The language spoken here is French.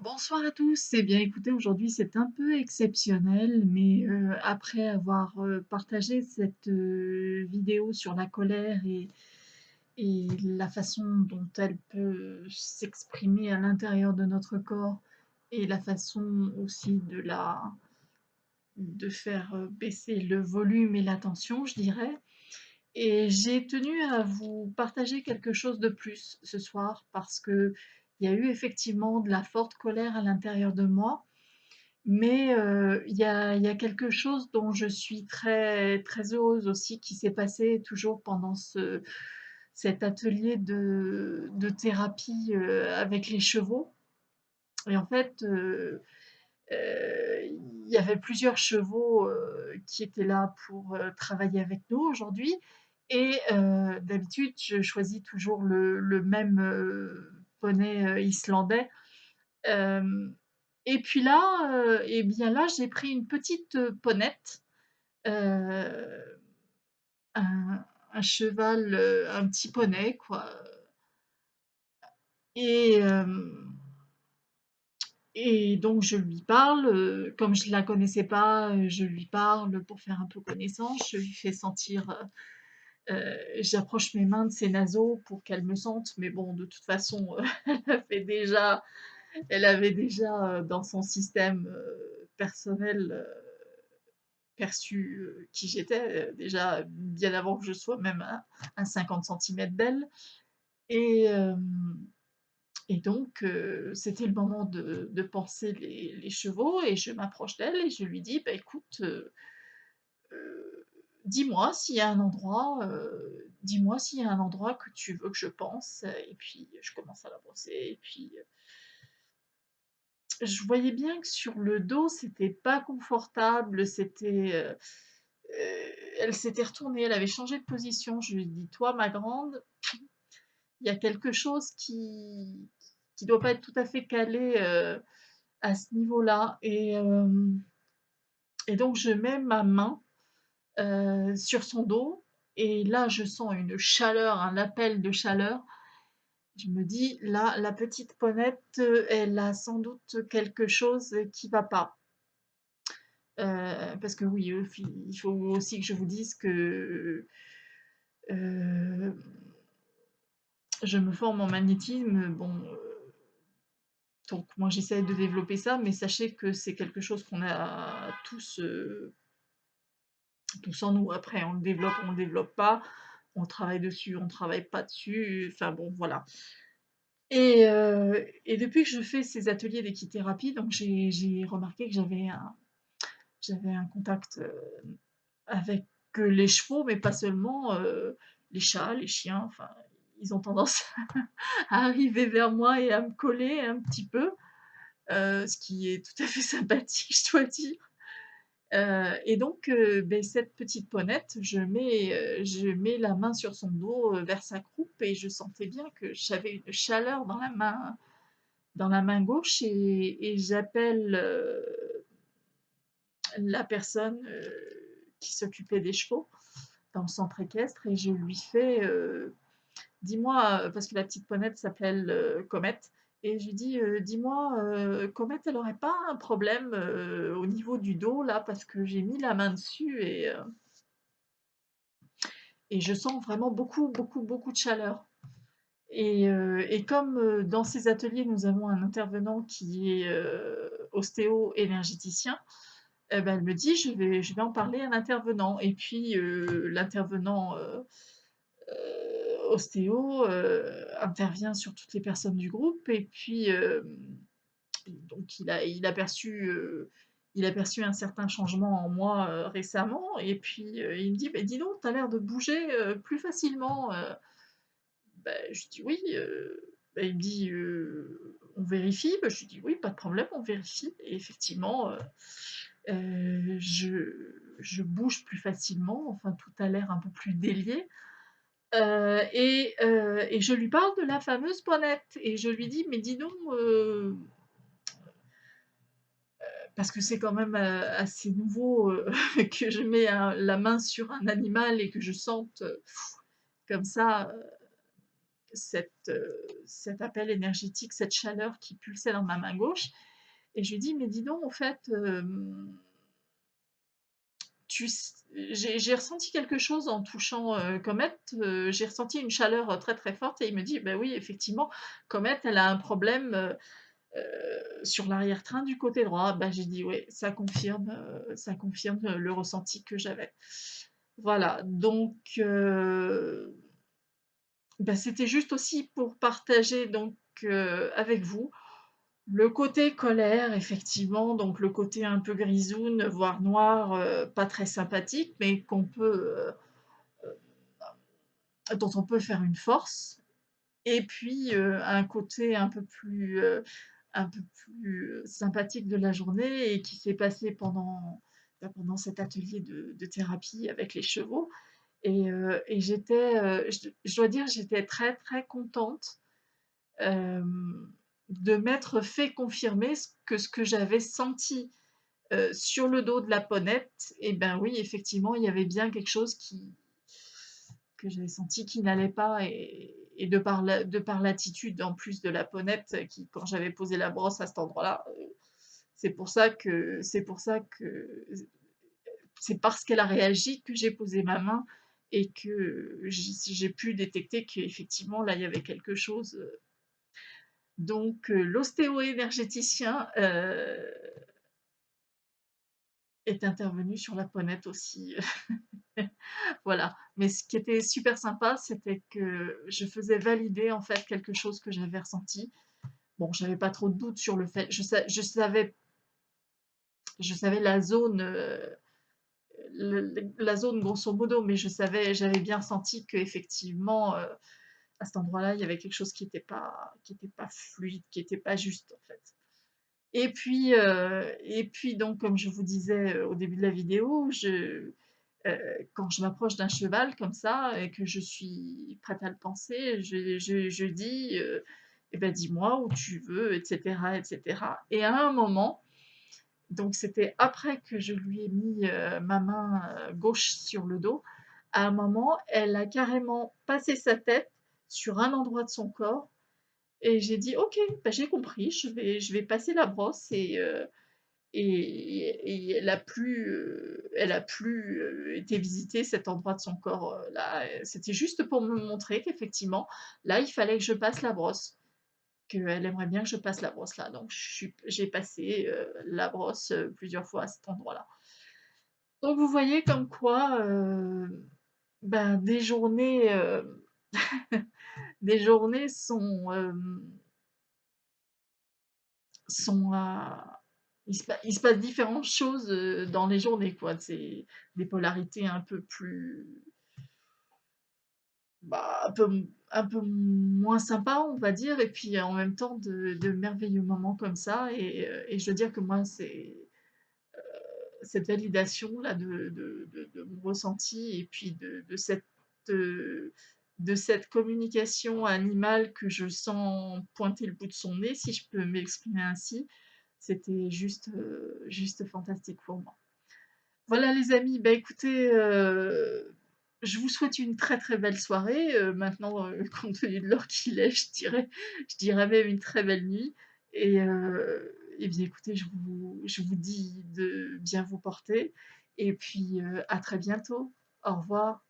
Bonsoir à tous. Eh bien, écoutez, aujourd'hui, c'est un peu exceptionnel, mais après avoir, partagé cette, vidéo sur la colère et la façon dont elle peut s'exprimer à l'intérieur de notre corps et la façon aussi de faire, baisser le volume et la tension, je dirais. Et j'ai tenu à vous partager quelque chose de plus ce soir parce qu'il y a eu effectivement de la forte colère à l'intérieur de moi, mais il y a quelque chose dont je suis très très heureuse aussi qui s'est passé toujours pendant cet atelier de thérapie, avec les chevaux. Et en fait, il y avait plusieurs chevaux, qui étaient là pour, travailler avec nous aujourd'hui. Et d'habitude, je choisis toujours le même, poney, islandais. Hem et puis là, et bien là, j'ai pris une petite, ponette, heu, un un cheval, un petit poney quoi, et donc je lui parle, comme je la connaissais pas, je lui parle pour faire un peu connaissance. Je lui fais sentir, j'approche mes mains de ses naseaux pour qu'elle me sente, mais bon, de toute façon, elle avait déjà, dans son système, personnel, perçu, qui j'étais, déjà bien avant que je sois même à 50 centimètres d'elle. Et donc c'était le moment de panser les chevaux et je m'approche d'elle et je lui dis: «Bah, écoute, dis-moi s'il y a un endroit, dis-moi s'il y a un endroit que tu veux que je panse», et puis je commence à la brosser et puis, je voyais bien que sur le dos, c'était pas confortable, elle s'était retournée, elle avait changé de position. Je lui ai dit: «Toi, ma grande, il y a quelque chose qui doit pas être tout à fait calé, à ce niveau-là», et donc je mets ma main, sur son dos et là, je sens une chaleur, un appel de chaleur. Je me dis: «Là, la petite Ponette, elle a sans doute quelque chose qui va pas». Parce que oui, il faut aussi que je vous dise que, heu, je me forme en magnétisme, bon, donc moi j'essaie de développer ça, mais sachez que c'est quelque chose qu'on a tous en nous. Après on le développe pas, on travaille dessus, on travaille pas dessus, enfin bon voilà. Et depuis que je fais ces ateliers d'équithérapie, donc j'ai remarqué que j'avais un contact, avec, les chevaux, mais pas seulement, les chats, les chiens, enfin, ils ont tendance à arriver vers moi et à me coller un petit peu, ce qui est tout à fait sympathique, je dois dire. Et donc beh, cette petite ponette, je mets la main sur son dos, vers sa croupe, et je sentais bien que j'avais une chaleur dans la main gauche, et j'appelle, la personne, qui s'occupait des chevaux dans le centre équestre, et je lui fais, «Dis-moi», parce que la petite ponette s'appelle, Comète, et je lui dis: «Dis-moi, Comète, elle aurait pas un problème, au niveau du dos là? Parce que j'ai mis la main dessus et je sens vraiment beaucoup, beaucoup, beaucoup de chaleur». Et comme, dans ces ateliers, nous avons un intervenant qui est, ostéo-énergéticien, et bah, elle me dit: «Je vais en parler à l'intervenant», et puis, l'intervenant, ostéo, intervient sur toutes les personnes du groupe, et puis, donc il a perçu un certain changement en moi, récemment, et puis, il me dit: «Beh, dis donc, tu as l'air de bouger, plus facilement». Bah, je dis: «Oui», bah, il me dit: «On vérifie?» Bah, je lui dis: «Oui, pas de problème, on vérifie», et effectivement, je bouge plus facilement, enfin tout a l'air un peu plus délié, et je lui parle de la fameuse Ponette, et je lui dis: «Mais dis donc, parce que c'est quand même, assez nouveau, que je mets la main sur un animal et que je sente, comme ça, cet appel énergétique, cette chaleur qui pulsait dans ma main gauche et je lui dis: «Mais dis donc, en fait, tu s j'ai ressenti quelque chose en touchant, Comet, j'ai ressenti une chaleur, très, très forte» et il me dit: «Bah oui, effectivement, Comet, elle a un problème, sur l'arrière-train du côté droit». Bah, j'ai dit: «Oui, ça confirme, le ressenti que j'avais». Voilà, donc bah, c'était juste aussi pour partager donc avec vous le côté colère effectivement, donc le côté un peu grisoune, voire noir, pas très sympathique, mais dont on peut faire une force. Et puis, un côté un peu plus, sympathique de la journée et qui s'est passé pendant cet atelier de thérapie avec les chevaux et je dois dire, j'étais très, très contente, de m'être fait confirmer ce que j'avais senti, sur le dos de la ponette et ben, oui, effectivement, il y avait bien quelque chose que j'avais senti qui n'allait pas et de par l'attitude en plus de la ponette qui quand j'avais posé la brosse à cet endroit-là, c'est parce qu'elle a réagi que j'ai posé ma main et que j'ai pu détecter qu'effectivement là, il y avait quelque chose, donc l'ostéo-énergéticien, est intervenu sur la ponette aussi. Voilà, mais ce qui était super sympa, c'était que je faisais valider, en fait, quelque chose que j'avais ressenti. Bon, j'avais pas trop de doute sur le fait je savais la zone grosso modo, mais j'avais bien senti qu'effectivement, à cet endroit-là, il y avait quelque chose qui était pas fluide, qui était pas juste, en fait. Et puis donc comme je vous disais, au début de la vidéo, quand je m'approche d'un cheval comme ça et que je suis prête à le panser, je dis, «Eh ben, dis-moi où tu veux» et cetera et cetera et à un moment, donc c'était après que je lui ai mis, ma main, gauche sur le dos, à un moment, elle a carrément passé sa tête sur un endroit de son corps et j'ai dit: «OK, bah, j'ai compris, je vais passer la brosse» et elle a plus, été visiter cet endroit de son corps, là, c'était juste pour me montrer qu'effectivement, là, il fallait que je passe la brosse, qu'elle aimerait bien que je passe la brosse là, donc j'ai passé, la brosse, plusieurs fois à cet endroit-là. Donc vous voyez comme quoi, ben, des journées sont à il se passe différentes choses, dans les journées, quoi. C'est des polarités un peu plus bah, un peu moins sympas, on va dire et puis en même temps de merveilleux moments comme ça et je veux dire que moi, c'est cette validation-là de mon ressenti et puis de cette communication animale que je sens pointer le bout de son nez, si je peux m'exprimer ainsi, c'était juste fantastique pour moi. Voilà les amis, bah, écoutez, je vous souhaite une très, très belle soirée, maintenant, compte tenu de l'heure qu'il est, je dirais même une très belle nuit et bien écoutez, je vous dis de bien vous porter et puis, à très bientôt. Au revoir.